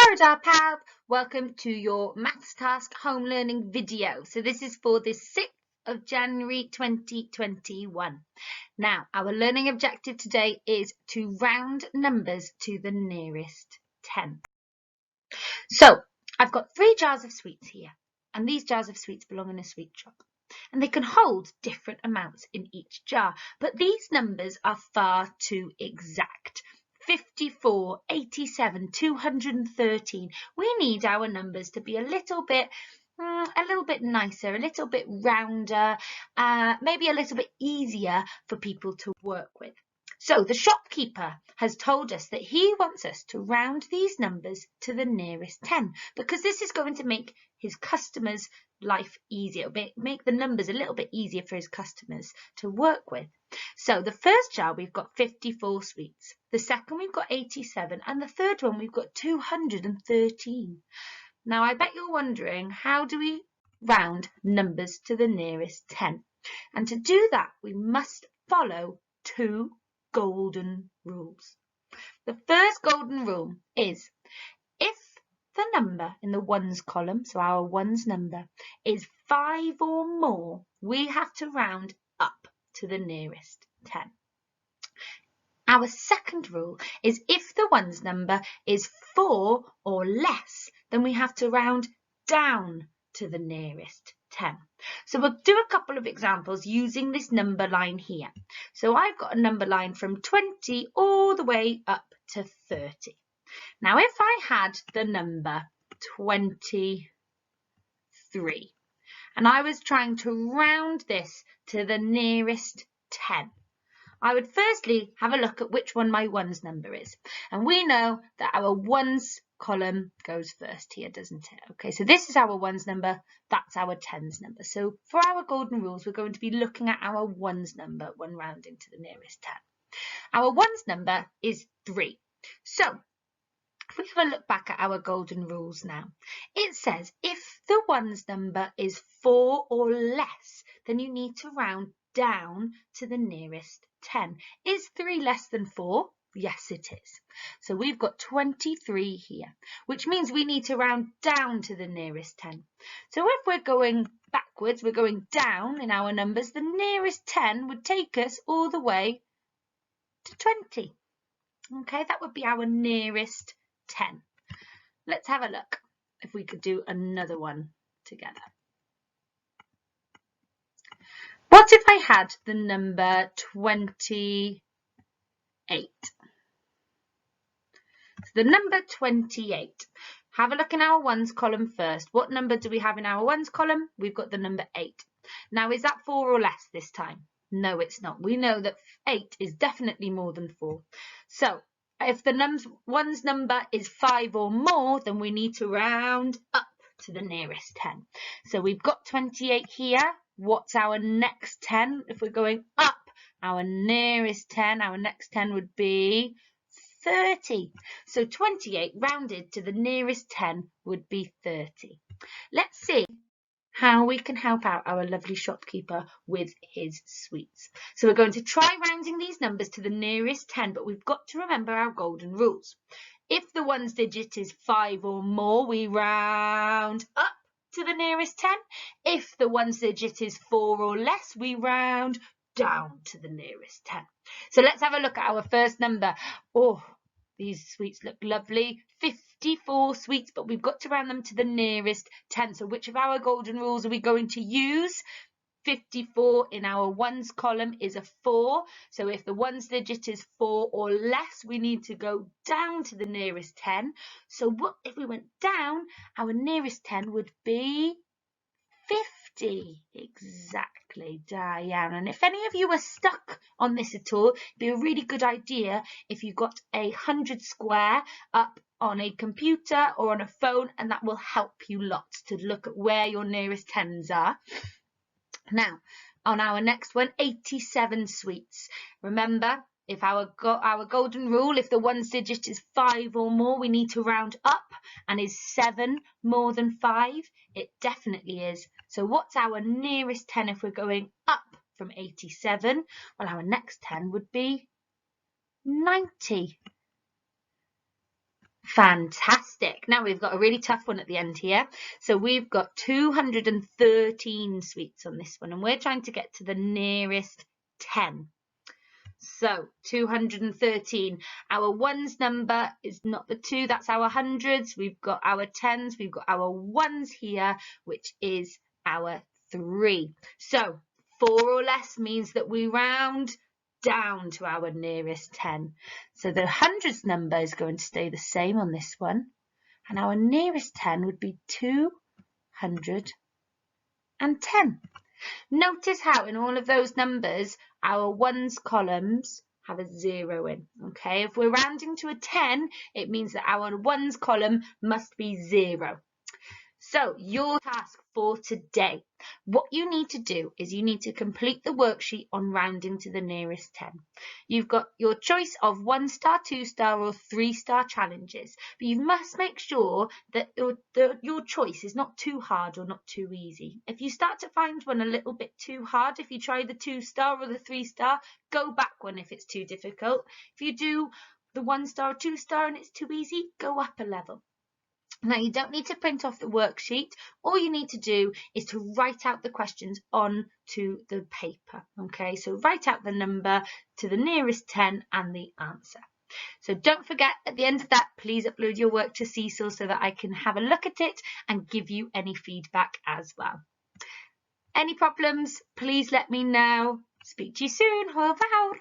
Florida pal, welcome to your maths task home learning video. So this is for the 6th of January 2021. Now our learning objective today is to round numbers to the nearest 10. So I've got 3 jars of sweets here, and these jars of sweets belong in a sweet shop. And they can hold different amounts in each jar, but these numbers are far too exact. 54, 87, 213. We need our numbers to be a little bit nicer, a little bit rounder, maybe a little bit easier for people to work with. So the shopkeeper has told us that he wants us to round these numbers to the nearest 10 because this is going to make his customers' life easier, make the numbers a little bit easier for his customers to work with. So the first jar we've got 54 sweets, the second we've got 87, and the third one we've got 213. Now I bet you're wondering, how do we round numbers to the nearest 10? And to do that we must follow 2 golden rules. The first golden rule is if the number in the ones column, so our ones number, is 5 or more, we have to round up to the nearest 10. Our second rule is if the ones number is 4 or less, then we have to round down to the nearest 10. So we'll do a couple of examples using this number line here. So I've got a number line from 20 all the way up to 30. Now if I had the number 23 and I was trying to round this to the nearest 10, I would firstly have a look at which one my ones number is. And we know that our ones column goes first here, doesn't it? Okay, so this is our ones number, that's our tens number. So for our golden rules, we're going to be looking at our ones number when rounding to the nearest 10. Our ones number is 3. So if we have a look back at our golden rules now, it says if the ones number is 4 or less, then you need to round down to the nearest 10. Is 3 less than 4? Yes, it is. So we've got 23 here, which means we need to round down to the nearest 10. So if we're going backwards, we're going down in our numbers, the nearest 10 would take us all the way to 20. Okay, that would be our nearest 10. Let's have a look if we could do another one together. What if I had the number 28? So the number 28. Have a look in our ones column first. What number do we have in our ones column? We've got the number 8. Now is that 4 or less this time? No, it's not. We know that 8 is definitely more than 4. So if the ones number is 5 or more, then we need to round up to the nearest 10. So we've got 28 here. What's our next 10? If we're going up, our nearest 10, our next 10 would be 30. So 28 rounded to the nearest 10 would be 30. Let's see how we can help out our lovely shopkeeper with his sweets. So we're going to try rounding these numbers to the nearest 10, but we've got to remember our golden rules. If the ones digit is 5 or more, we round up to the nearest 10. If the ones digit is 4 or less, we round down to the nearest 10. So let's have a look at our first number. Oh, these sweets look lovely. 54 sweets, but we've got to round them to the nearest 10. So which of our golden rules are we going to use? 54 in our ones column is a 4. So if the ones digit is 4 or less, we need to go down to the nearest 10. So what if we went down? Our nearest 10 would be 50. Exactly, Diane. And if any of you are stuck on this at all, it'd be a really good idea if you got 100 square up on a computer or on a phone, and that will help you lots to look at where your nearest 10s are. Now, on our next one, 87 sweets. Remember, if our golden rule, if the ones digit is 5 or more, we need to round up. And is 7 more than 5? It definitely is. So what's our nearest 10 if we're going up from 87? Well, our next 10 would be 90. Fantastic. Now we've got a really tough one at the end here. So we've got 213 sweets on this one, and we're trying to get to the nearest 10. So 213, our ones number is not the 2, that's our hundreds. We've got our tens, we've got our ones here, which is our 3. So 4 or less means that we round down to our nearest 10. So the hundreds number is going to stay the same on this one, and our nearest 10 would be 210. Notice how in all of those numbers, our ones columns have a 0 in, okay? If we're rounding to a 10, it means that our ones column must be 0. So your task for today, what you need to do is you need to complete the worksheet on rounding to the nearest 10. You've got your choice of 1-star, 2-star or 3-star challenges, but you must make sure that your choice is not too hard or not too easy. If you start to find one a little bit too hard, if you try the 2-star or the 3-star, go back one if it's too difficult. If you do the 1-star or 2-star and it's too easy, go up a level. Now, you don't need to print off the worksheet. All you need to do is to write out the questions onto the paper. Okay, so write out the number to the nearest 10 and the answer. So don't forget, at the end of that, please upload your work to Cecil so that I can have a look at it and give you any feedback as well. Any problems, please let me know. Speak to you soon. Au revoir.